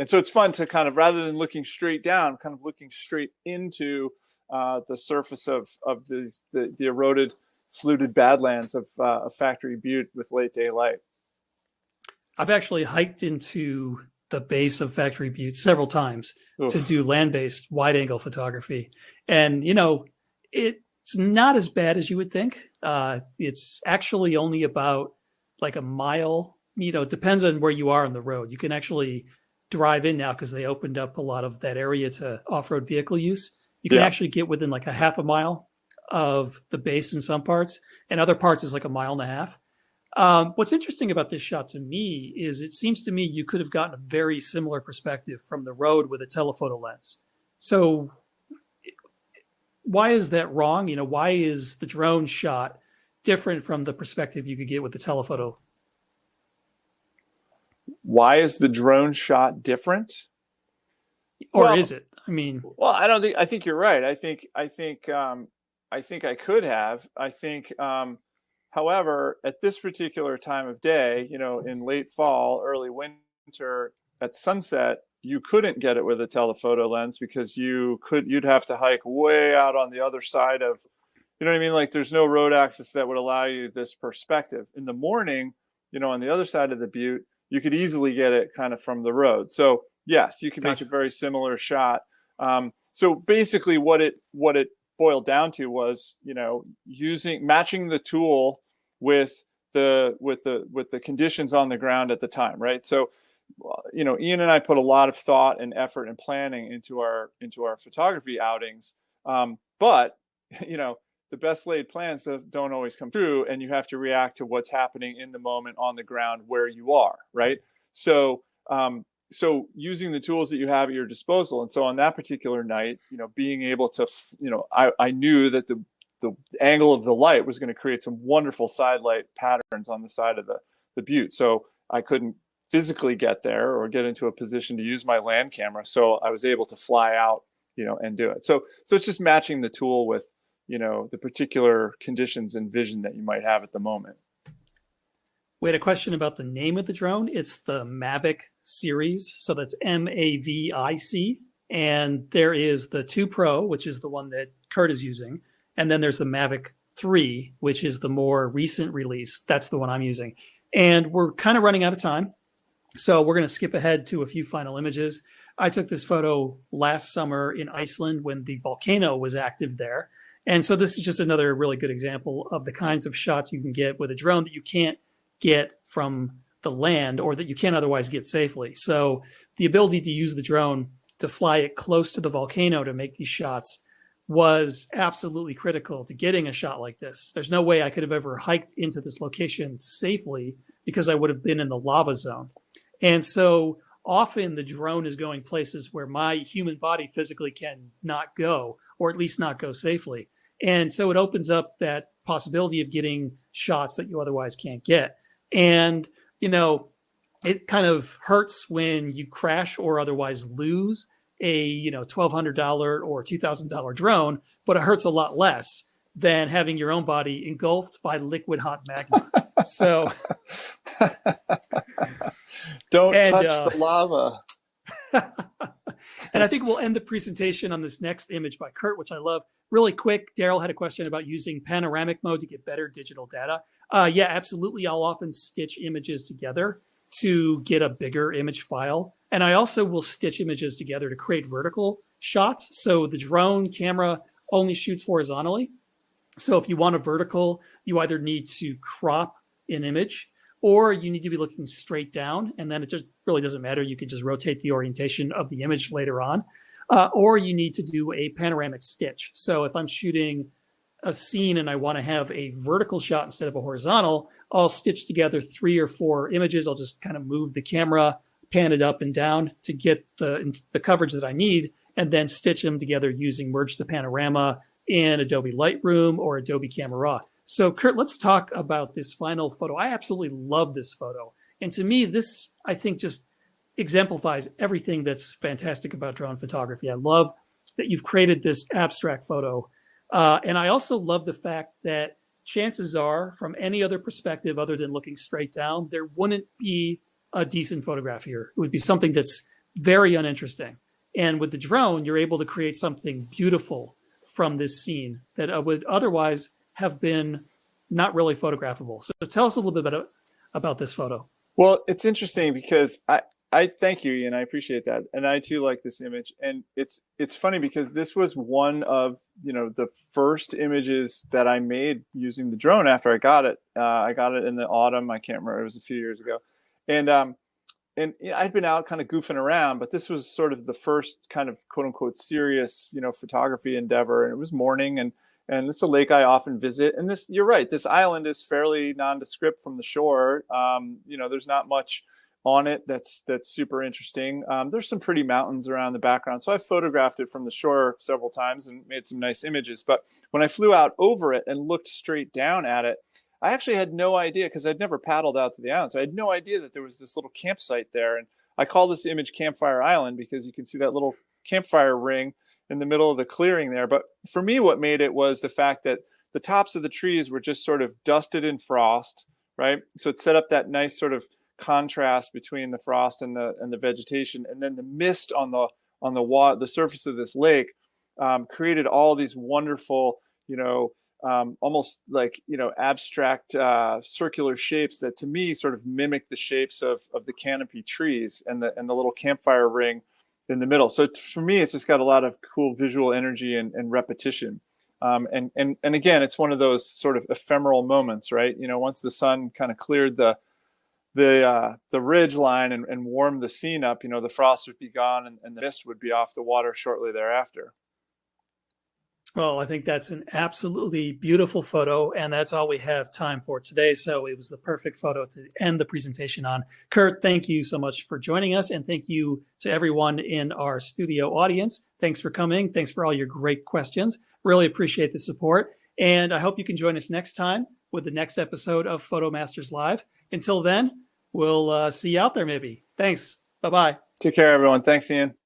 so it's fun to kind of, rather than looking straight down, kind of looking straight into the surface of the eroded, fluted badlands of Factory Butte with late daylight. I've actually hiked into the base of Factory Butte several times to do land-based wide-angle photography, and it's not as bad as you would think. It's actually only about like a mile. It depends on where you are on the road. You can actually drive in now because they opened up a lot of that area to off-road vehicle use. You can actually get within like a half a mile of the base in some parts, and other parts is like a mile and a half. What's interesting about this shot to me is it seems to me you could have gotten a very similar perspective from the road with a telephoto lens. So why is that wrong? Why is the drone shot different from the perspective you could get with the telephoto? Why is the drone shot different? Or is it? I mean, well, I think you're right. I think I could have. However, at this particular time of day, in late fall, early winter, at sunset, you couldn't get it with a telephoto lens because you'd have to hike way out on the other side of, like there's no road access that would allow you this perspective. In the morning, on the other side of the butte, you could easily get it kind of from the road. So yes, you can make a very similar shot. So basically what it boiled down to was, matching the tool with the conditions on the ground at the time. Right. So, Ian and I put a lot of thought and effort and planning into our photography outings. But, the best laid plans don't always come true, and you have to react to what's happening in the moment on the ground where you are. Right. So, using the tools that you have at your disposal. And so on that particular night, being able to, I knew that the angle of the light was going to create some wonderful side light patterns on the side of the butte. So I couldn't physically get there or get into a position to use my land camera. So I was able to fly out, and do it. So it's just matching the tool with, the particular conditions and vision that you might have at the moment. We had a question about the name of the drone. It's the Mavic series. So that's MAVIC. And there is the 2 Pro, which is the one that Kurt is using. And then there's the Mavic 3, which is the more recent release. That's the one I'm using. And we're kind of running out of time. So we're going to skip ahead to a few final images. I took this photo last summer in Iceland when the volcano was active there. And so this is just another really good example of the kinds of shots you can get with a drone that you can't get from the land or that you can't otherwise get safely. So the ability to use the drone to fly it close to the volcano to make these shots was absolutely critical to getting a shot like this. There's no way I could have ever hiked into this location safely because I would have been in the lava zone. And so often the drone is going places where my human body physically can not go, or at least not go safely. And so it opens up that possibility of getting shots that you otherwise can't get. And, you know, it kind of hurts when you crash or otherwise lose a, you know, $1,200 or $2,000 drone, but it hurts a lot less than having your own body engulfed by liquid hot magma. So don't touch the lava. And I think we'll end the presentation on this next image by Kurt, which I love. Really quick, Daryl had a question about using panoramic mode to get better digital data. Yeah, absolutely. I'll often stitch images together to get a bigger image file. And I also will stitch images together to create vertical shots. So the drone camera only shoots horizontally. So if you want a vertical, you either need to crop an image or you need to be looking straight down. And then it just really doesn't matter. You can just rotate the orientation of the image later on. Or you need to do a panoramic stitch. So if I'm shooting a scene and I want to have a vertical shot instead of a horizontal, I'll stitch together 3 or 4 images. I'll just kind of move the camera, pan it up and down to get the coverage that I need, and then stitch them together using Merge to Panorama in Adobe Lightroom or Adobe Camera Raw. So Kurt, let's talk about this final photo. I absolutely love this photo. And to me, this, I think, just exemplifies everything that's fantastic about drone photography. I love that you've created this abstract photo. And I also love the fact that chances are, from any other perspective other than looking straight down, there wouldn't be a decent photograph here. It would be something that's very uninteresting. And with the drone, you're able to create something beautiful from this scene that would otherwise have been not really photographable. So tell us a little bit about this photo. Well, it's interesting because I thank you, Ian. I appreciate that, and I too like this image. And it's funny because this was one of the first images that I made using the drone after I got it. I got it in the autumn. I can't remember. It was a few years ago, and I'd been out kind of goofing around, but this was sort of the first kind of quote unquote serious photography endeavor. And it was morning, and this is a lake I often visit. And this, you're right, this island is fairly nondescript from the shore. There's not much on it that's super interesting. There's some pretty mountains around the background. So I photographed it from the shore several times and made some nice images. But when I flew out over it and looked straight down at it, I actually had no idea, because I'd never paddled out to the island. So I had no idea that there was this little campsite there. And I call this image Campfire Island because you can see that little campfire ring in the middle of the clearing there. But for me, what made it was the fact that the tops of the trees were just sort of dusted in frost, right? So it set up that nice sort of contrast between the frost and the vegetation, and then the mist on the water, the surface of this lake, created all these wonderful, almost like abstract circular shapes that to me sort of mimic the shapes of the canopy trees and the little campfire ring in the middle. So for me, it's just got a lot of cool visual energy and repetition. And again, it's one of those sort of ephemeral moments, right? Once the sun kind of cleared the ridge line and warmed the scene up, the frost would be gone and the mist would be off the water shortly thereafter. Well, I think that's an absolutely beautiful photo, and that's all we have time for today. So it was the perfect photo to end the presentation on. Kurt, thank you so much for joining us, and thank you to everyone in our studio audience. Thanks for coming. Thanks for all your great questions. Really appreciate the support, and I hope you can join us next time with the next episode of PhotoMasters Live. Until then, we'll see you out there maybe. Thanks. Bye-bye. Take care, everyone. Thanks, Ian.